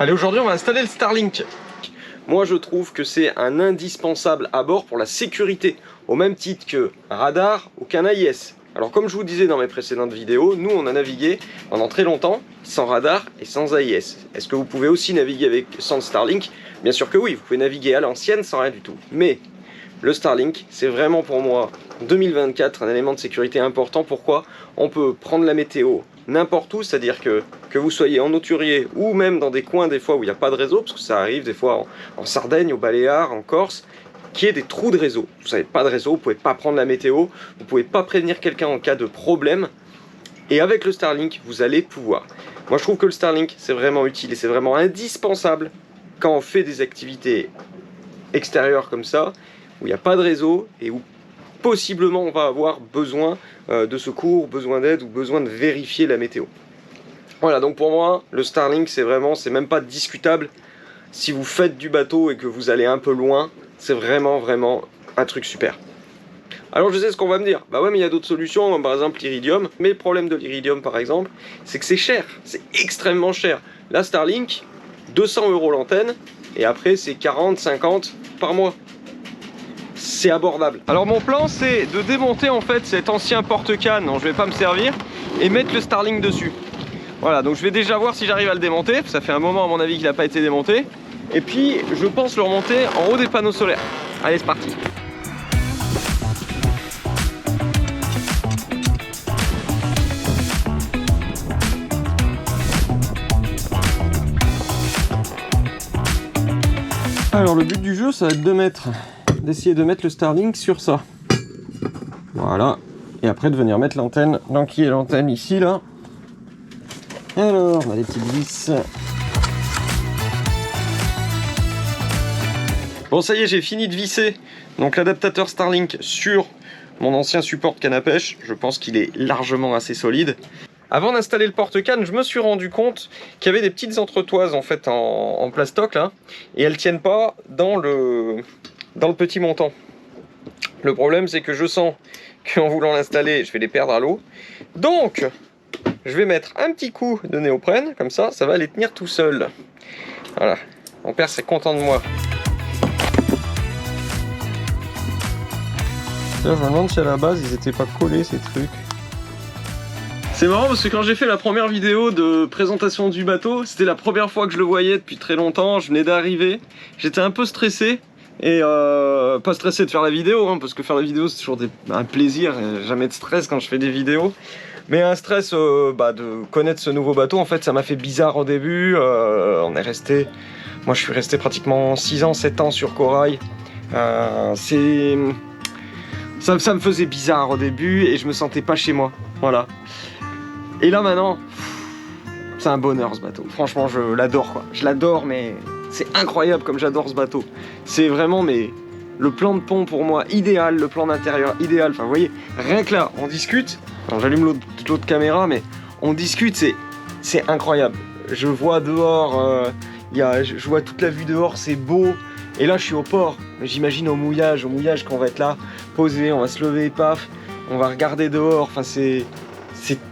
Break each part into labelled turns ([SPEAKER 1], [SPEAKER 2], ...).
[SPEAKER 1] Allez, aujourd'hui on va installer le Starlink. Moi je trouve que c'est un indispensable à bord pour la sécurité, au même titre que radar ou qu'un AIS. Alors comme je vous disais dans mes précédentes vidéos, nous on a navigué pendant très longtemps sans radar et sans AIS. Est-ce que vous pouvez aussi naviguer sans Starlink? Bien sûr que oui, vous pouvez naviguer à l'ancienne sans rien du tout. Mais le Starlink, c'est vraiment pour moi, 2024, un élément de sécurité important. Pourquoi? On peut prendre la météo n'importe où, c'est-à-dire que vous soyez en Hauturier ou même dans des coins des fois où il n'y a pas de réseau, parce que ça arrive des fois en Sardaigne, au Baléares, en Corse, qu'il y ait des trous de réseau. Vous n'avez pas de réseau, vous ne pouvez pas prendre la météo, vous ne pouvez pas prévenir quelqu'un en cas de problème. Et avec le Starlink, vous allez pouvoir. Moi je trouve que le Starlink, c'est vraiment utile et c'est vraiment indispensable quand on fait des activités extérieures comme ça, où il n'y a pas de réseau et où possiblement on va avoir besoin de secours, besoin d'aide ou besoin de vérifier la météo. Voilà, donc pour moi, le Starlink, c'est même pas discutable. Si vous faites du bateau et que vous allez un peu loin, c'est vraiment un truc super. Alors je sais ce qu'on va me dire, bah ouais mais il y a d'autres solutions, par exemple l'Iridium. Mais le problème de l'Iridium par exemple, c'est que c'est cher, c'est extrêmement cher. La Starlink, 200 € l'antenne, et après c'est 40, 50 par mois. C'est abordable. Alors mon plan c'est de démonter en fait cet ancien porte-canne dont je vais pas me servir et mettre le Starlink dessus. Voilà, donc je vais déjà voir si j'arrive à le démonter. Ça fait un moment à mon avis qu'il n'a pas été démonté. Et puis je pense le remonter en haut des panneaux solaires. Allez, c'est parti. Alors le but du jeu ça va être d'essayer de mettre le Starlink sur ça. Voilà. Et après de venir mettre l'antenne. Donc qui est l'antenne ici là. Alors on a des petites vis. Bon ça y est, j'ai fini de visser donc l'adaptateur Starlink sur mon ancien support canne à pêche. Je pense qu'il est largement assez solide. Avant d'installer le porte-canne, je me suis rendu compte qu'il y avait des petites entretoises en fait en plastoc là, et elles tiennent pas dans le petit montant. Le problème c'est que je sens qu'en voulant l'installer, je vais les perdre à l'eau. Donc, je vais mettre un petit coup de néoprène, comme ça va les tenir tout seul. Voilà, mon père c'est content de moi. Là, je me demande si à la base ils étaient pas collés ces trucs. C'est marrant parce que quand j'ai fait la première vidéo de présentation du bateau, c'était la première fois que je le voyais depuis très longtemps, je venais d'arriver, j'étais un peu stressé, et pas stressé de faire la vidéo, hein, parce que faire la vidéo c'est toujours un plaisir, jamais de stress quand je fais des vidéos, mais un stress de connaître ce nouveau bateau, en fait ça m'a fait bizarre au début, moi je suis resté pratiquement 6 ans, 7 ans sur Corail, ça me faisait bizarre au début et je me sentais pas chez moi, voilà. Et là maintenant, c'est un bonheur ce bateau. Franchement, je l'adore quoi. Je l'adore, mais c'est incroyable comme j'adore ce bateau. C'est vraiment le plan de pont pour moi idéal, le plan d'intérieur idéal. Enfin, vous voyez, rien que là, on discute. J'allume l'autre caméra, mais on discute, c'est incroyable. Je vois dehors, je vois toute la vue dehors, c'est beau. Et là, je suis au port. J'imagine au mouillage quand on va être là, posé, on va se lever, paf, on va regarder dehors. Enfin, c'est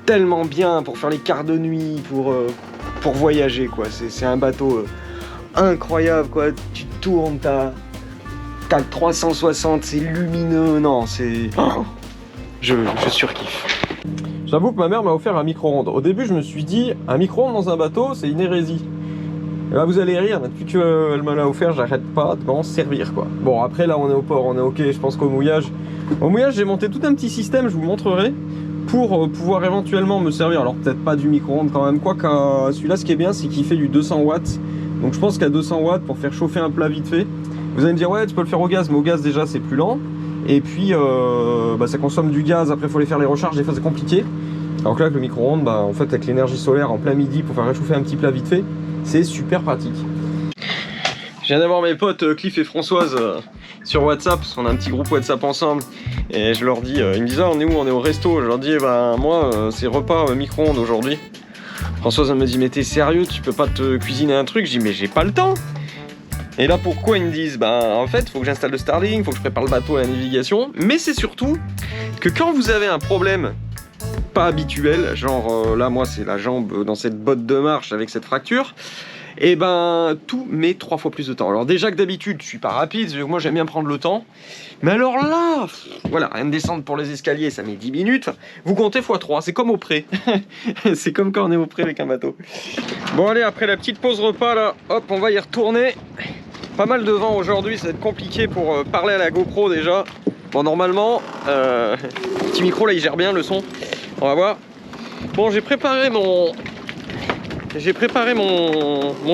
[SPEAKER 1] tellement bien pour faire les quarts de nuit, pour voyager quoi. C'est un bateau incroyable quoi. Tu tournes, t'as 360, c'est lumineux, non c'est... Oh, je surkiffe. J'avoue que ma mère m'a offert un micro-ondes. Au début je me suis dit, un micro-ondes dans un bateau c'est une hérésie. Et là vous allez rire, depuis qu'elle me l'a offert, j'arrête pas de m'en servir quoi. Bon après là on est au port, on est ok, je pense qu'au mouillage... Au mouillage j'ai monté tout un petit système, je vous montrerai, pour pouvoir éventuellement me servir, alors peut-être pas du micro-ondes quand même, quoi qu'à celui-là ce qui est bien c'est qu'il fait du 200 watts, donc je pense qu'à 200 watts pour faire chauffer un plat vite fait, vous allez me dire ouais tu peux le faire au gaz, mais au gaz déjà c'est plus lent, et puis ça consomme du gaz, après il faut aller faire les recharges, des fois c'est compliqué, alors que là avec le micro-ondes, en fait avec l'énergie solaire en plein midi pour faire réchauffer un petit plat vite fait, c'est super pratique. Je viens d'avoir mes potes Cliff et Françoise sur WhatsApp, parce qu'on a un petit groupe WhatsApp ensemble, et je leur dis, ils me disent ah on est où, on est au resto, je leur dis moi c'est repas micro-ondes aujourd'hui. Françoise elle me dit mais t'es sérieux, tu peux pas te cuisiner un truc? Je dis mais j'ai pas le temps. Et là pourquoi ils me disent en fait faut que j'installe le Starlink, faut que je prépare le bateau à la navigation, mais c'est surtout que quand vous avez un problème pas habituel, genre là moi c'est la jambe dans cette botte de marche avec cette fracture, et ben tout met 3 fois plus de temps. Alors déjà que d'habitude je suis pas rapide, moi j'aime bien prendre le temps, mais alors là, voilà, rien de descendre pour les escaliers ça met 10 minutes, vous comptez x3, c'est comme au pré, c'est comme quand on est au pré avec un bateau. Bon allez, après la petite pause repas là, hop on va y retourner. Pas mal de vent aujourd'hui, ça va être compliqué pour parler à la GoPro déjà. Bon normalement, petit micro là il gère bien le son, on va voir. Bon j'ai préparé mon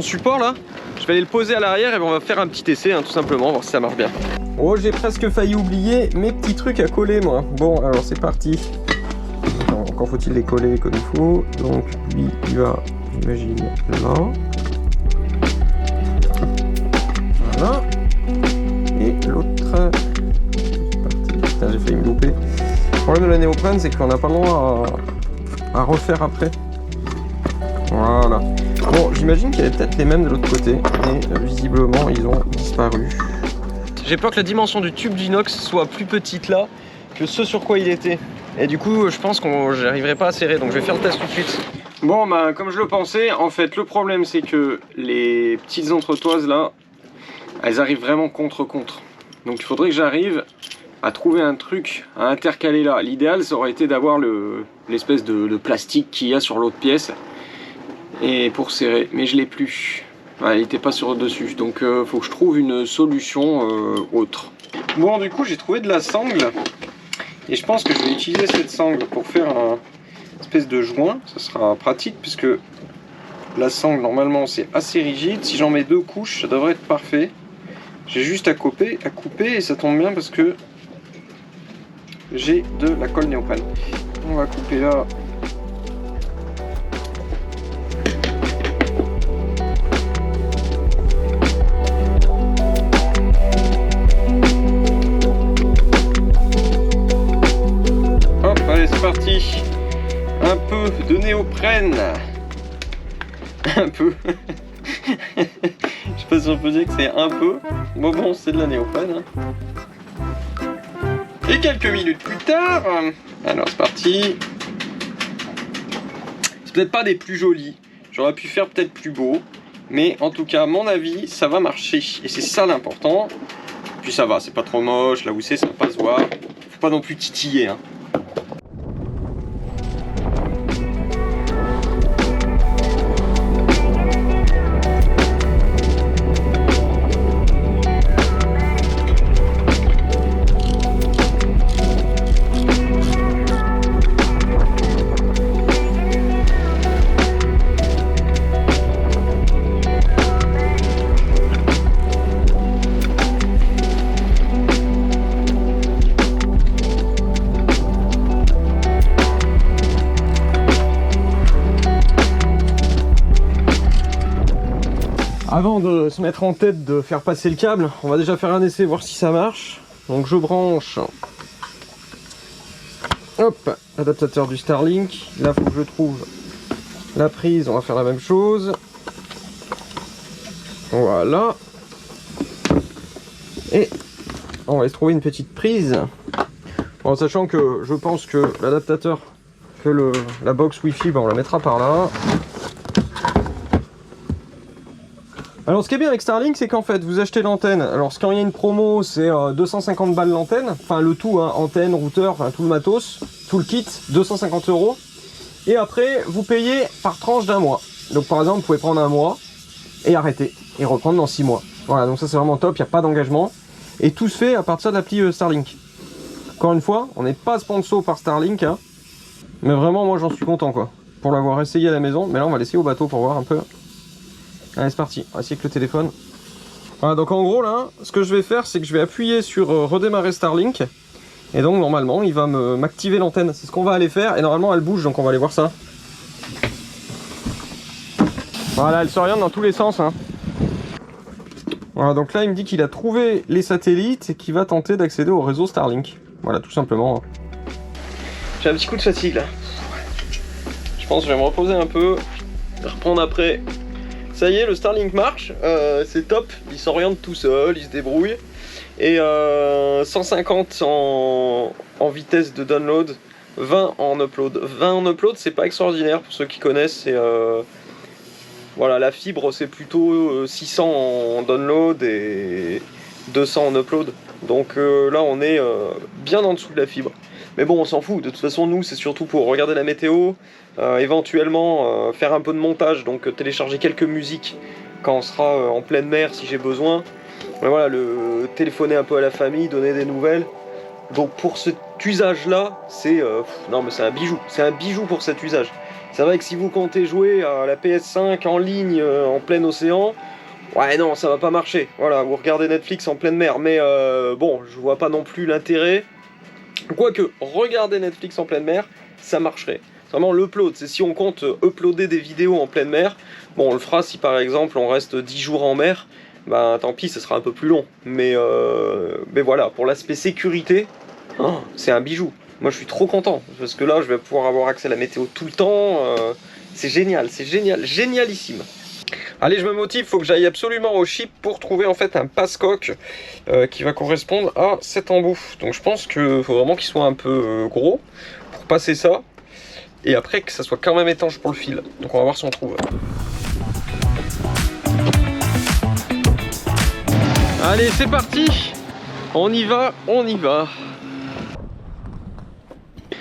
[SPEAKER 1] support là, je vais aller le poser à l'arrière et on va faire un petit essai hein, tout simplement, voir si ça marche bien. Oh j'ai presque failli oublier mes petits trucs à coller moi. Bon alors c'est parti. Alors, encore faut-il les coller comme il faut. Donc lui il va, j'imagine, là. Voilà. Et l'autre, c'est parti. Putain j'ai failli me louper. Le problème de la néoprène c'est qu'on n'a pas le droit à refaire après. Voilà. Bon, j'imagine qu'il y avait peut-être les mêmes de l'autre côté, mais visiblement ils ont disparu. J'ai peur que la dimension du tube d'inox soit plus petite là que ce sur quoi il était. Et du coup, je pense que j'arriverai pas à serrer, donc je vais faire le test tout de suite. Bon, bah comme je le pensais, en fait, le problème c'est que les petites entretoises là, elles arrivent vraiment contre-contre. Donc il faudrait que j'arrive à trouver un truc à intercaler là. L'idéal, ça aurait été d'avoir l'espèce de plastique qu'il y a sur l'autre pièce. Et pour serrer, mais je l'ai plus. Ouais, il n'était pas sur le dessus, donc faut que je trouve une solution autre. Bon, du coup j'ai trouvé de la sangle et je pense que je vais utiliser cette sangle pour faire un espèce de joint. Ça sera pratique puisque la sangle normalement c'est assez rigide. Si j'en mets 2 couches, ça devrait être parfait. J'ai juste à couper et ça tombe bien parce que j'ai de la colle néoprène. On va couper là. C'est parti, un peu de néoprène, un peu, je sais pas si on peut dire que c'est un peu, bon c'est de la néoprène, hein. Et quelques minutes plus tard, alors c'est parti, c'est peut-être pas des plus jolis, j'aurais pu faire peut-être plus beau, mais en tout cas à mon avis ça va marcher, et c'est ça l'important, puis ça va, c'est pas trop moche, là où c'est ça va pas se voir, faut pas non plus titiller, hein. Avant de se mettre en tête de faire passer le câble, on va déjà faire un essai, voir si ça marche. Donc je branche, hop, l'adaptateur du Starlink. Là, il faut que je trouve la prise, on va faire la même chose. Voilà. Et on va se trouver une petite prise. En sachant que je pense que l'adaptateur, que la box Wi-Fi, ben on la mettra par là. Alors ce qui est bien avec Starlink, c'est qu'en fait vous achetez l'antenne. Alors quand il y a une promo, c'est 250 balles l'antenne, enfin le tout, hein, antenne, routeur, enfin tout le matos, tout le kit, 250 €. Et après vous payez par tranche d'un mois. Donc par exemple vous pouvez prendre un mois et arrêter et reprendre dans 6 mois. Voilà, donc ça c'est vraiment top, il n'y a pas d'engagement. Et tout se fait à partir de l'appli Starlink. Encore une fois, on n'est pas sponsor par Starlink, hein, mais vraiment moi j'en suis content quoi, pour l'avoir essayé à la maison. Mais là on va l'essayer au bateau pour voir un peu. Allez c'est parti, on va essayer avec le téléphone. Voilà, donc en gros là, ce que je vais faire c'est que je vais appuyer sur redémarrer Starlink. Et donc normalement il va m'activer l'antenne, c'est ce qu'on va aller faire. Et normalement elle bouge, donc on va aller voir ça. Voilà, elle s'oriente dans tous les sens, hein. Voilà, donc là il me dit qu'il a trouvé les satellites et qu'il va tenter d'accéder au réseau Starlink. Voilà, tout simplement. J'ai un petit coup de fatigue là. Je pense que je vais me reposer un peu, reprendre après. Ça y est, le Starlink marche, c'est top, il s'oriente tout seul, il se débrouille. Et 150 en vitesse de download, 20 en upload. 20 en upload, c'est pas extraordinaire pour ceux qui connaissent, Voilà, la fibre c'est plutôt 600 en download et 200 en upload. Donc là on est bien en dessous de la fibre. Mais bon, on s'en fout, de toute façon nous c'est surtout pour regarder la météo, éventuellement faire un peu de montage, donc télécharger quelques musiques quand on sera en pleine mer si j'ai besoin. Mais voilà, téléphoner un peu à la famille, donner des nouvelles. Donc pour cet usage là, non mais c'est un bijou pour cet usage. C'est vrai que si vous comptez jouer à la PS5 en ligne en plein océan, ouais non ça va pas marcher. Voilà, vous regardez Netflix en pleine mer, mais bon, je vois pas non plus l'intérêt. Quoique, regarder Netflix en pleine mer, ça marcherait. C'est vraiment l'upload, c'est si on compte uploader des vidéos en pleine mer, bon on le fera si par exemple on reste 10 jours en mer, bah tant pis, ça sera un peu plus long. Mais voilà, pour l'aspect sécurité, c'est un bijou. Moi je suis trop content, parce que là je vais pouvoir avoir accès à la météo tout le temps, c'est génial, génialissime. Allez, je me motive, faut que j'aille absolument au chip pour trouver en fait un passe-coque qui va correspondre à cet embout. Donc je pense qu'il faut vraiment qu'il soit un peu gros pour passer ça. Et après que ça soit quand même étanche pour le fil. Donc on va voir si on trouve. Allez, c'est parti. On y va.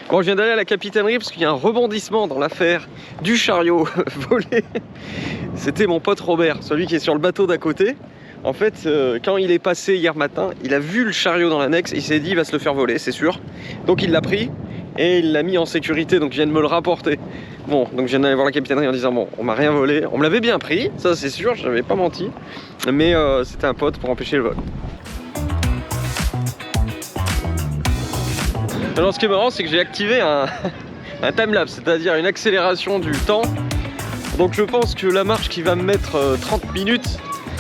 [SPEAKER 1] Bon, je viens d'aller à la capitainerie parce qu'il y a un rebondissement dans l'affaire du chariot volé. C'était mon pote Robert, celui qui est sur le bateau d'à côté. En fait, quand il est passé hier matin, il a vu le chariot dans l'annexe et il s'est dit il va se le faire voler, c'est sûr. Donc il l'a pris et il l'a mis en sécurité, donc il vient de me le rapporter. Bon, donc je viens d'aller voir la capitainerie en disant bon, on m'a rien volé. On me l'avait bien pris, ça c'est sûr, je n'avais pas menti. Mais c'était un pote pour empêcher le vol. Alors ce qui est marrant, c'est que j'ai activé un timelapse, c'est-à-dire une accélération du temps. Donc je pense que la marche qui va me mettre 30 minutes,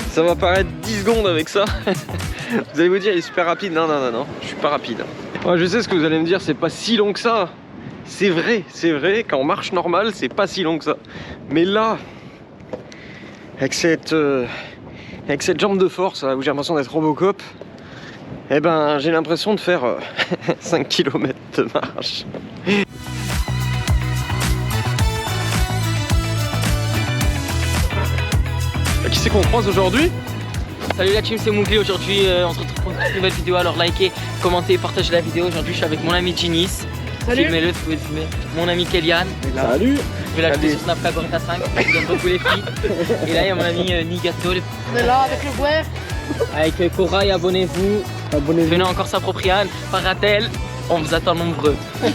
[SPEAKER 1] ça va paraître 10 secondes avec ça. Vous allez vous dire, il est super rapide. Non, je suis pas rapide. Ouais, je sais ce que vous allez me dire, c'est pas si long que ça. C'est vrai, quand on marche normal, c'est pas si long que ça. Mais là, avec cette jambe de force, où j'ai l'impression d'être Robocop, eh ben j'ai l'impression de faire 5 km de marche. Qui c'est qu'on croise aujourd'hui?
[SPEAKER 2] Salut la team, c'est Mougli. Aujourd'hui on se retrouve pour une nouvelle vidéo, alors likez, commentez, partagez la vidéo. Aujourd'hui je suis avec mon ami Ginis. Filmez-le, vous pouvez le filmer. Mon ami Kélian.
[SPEAKER 1] Salut.
[SPEAKER 2] Je vais l'ajouter sur Snapchat Gorita 5, j'aime beaucoup les filles. Et là il y a mon ami Nigato.
[SPEAKER 3] On est là avec le boire.
[SPEAKER 2] Avec Corail, abonnez-vous. Venez encore sa Propriane, Paratel, on vous attend nombreux.
[SPEAKER 1] Ils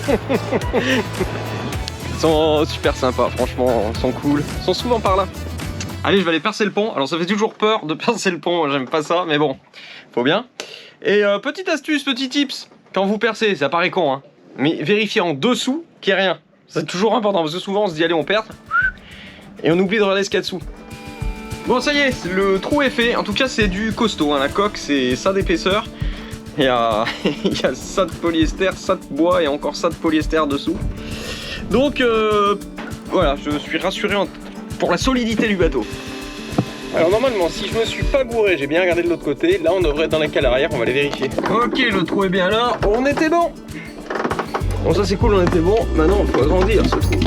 [SPEAKER 1] sont super sympas, franchement, ils sont cool. Ils sont souvent par là. Allez, je vais aller percer le pont. Alors ça fait toujours peur de percer le pont, j'aime pas ça, mais bon, faut bien. Et petite astuce, petit tips, quand vous percez, ça paraît con, hein, mais vérifiez en dessous qu'il n'y a rien. C'est toujours important, parce que souvent on se dit allez on perd, et on oublie de regarder ce qu'il y a dessous. Bon ça y est, le trou est fait, en tout cas c'est du costaud, hein. La coque c'est ça d'épaisseur. Il y a ça de polyester, ça de bois et encore ça de polyester dessous. Donc voilà, je suis rassuré pour la solidité du bateau. Alors normalement, si je me suis pas gouré, j'ai bien regardé de l'autre côté. Là, on devrait être dans la cale arrière, on va aller vérifier. Ok, le trou est bien là, on était bon. Bon, ça c'est cool, on était bon. Maintenant, on peut agrandir ce trou.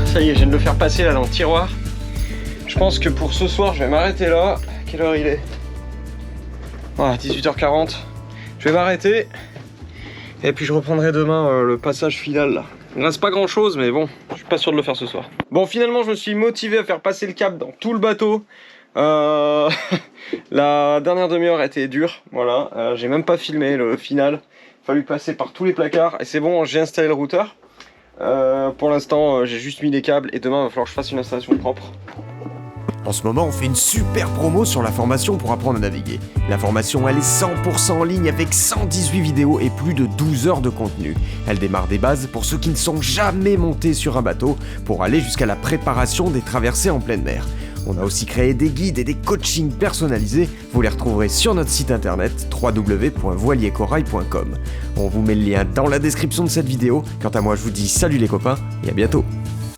[SPEAKER 1] Ça y est, je viens de le faire passer là dans le tiroir. Je pense que pour ce soir, je vais m'arrêter là. Quelle heure il est? Voilà, 18h40. Je vais m'arrêter. Et puis je reprendrai demain le passage final là. Il ne reste pas grand chose, mais bon, je suis pas sûr de le faire ce soir. Bon, finalement, je me suis motivé à faire passer le câble dans tout le bateau. La dernière demi-heure a été dure, voilà. J'ai même pas filmé le final. Il a fallu passer par tous les placards. Et c'est bon, j'ai installé le routeur. Pour l'instant, j'ai juste mis les câbles. Et demain, il va falloir que je fasse une installation propre.
[SPEAKER 4] En ce moment, on fait une super promo sur la formation pour apprendre à naviguer. La formation, elle est 100% en ligne avec 118 vidéos et plus de 12 heures de contenu. Elle démarre des bases pour ceux qui ne sont jamais montés sur un bateau pour aller jusqu'à la préparation des traversées en pleine mer. On a aussi créé des guides et des coachings personnalisés. Vous les retrouverez sur notre site internet www.voiliercorail.com. On vous met le lien dans la description de cette vidéo. Quant à moi, je vous dis salut les copains et à bientôt.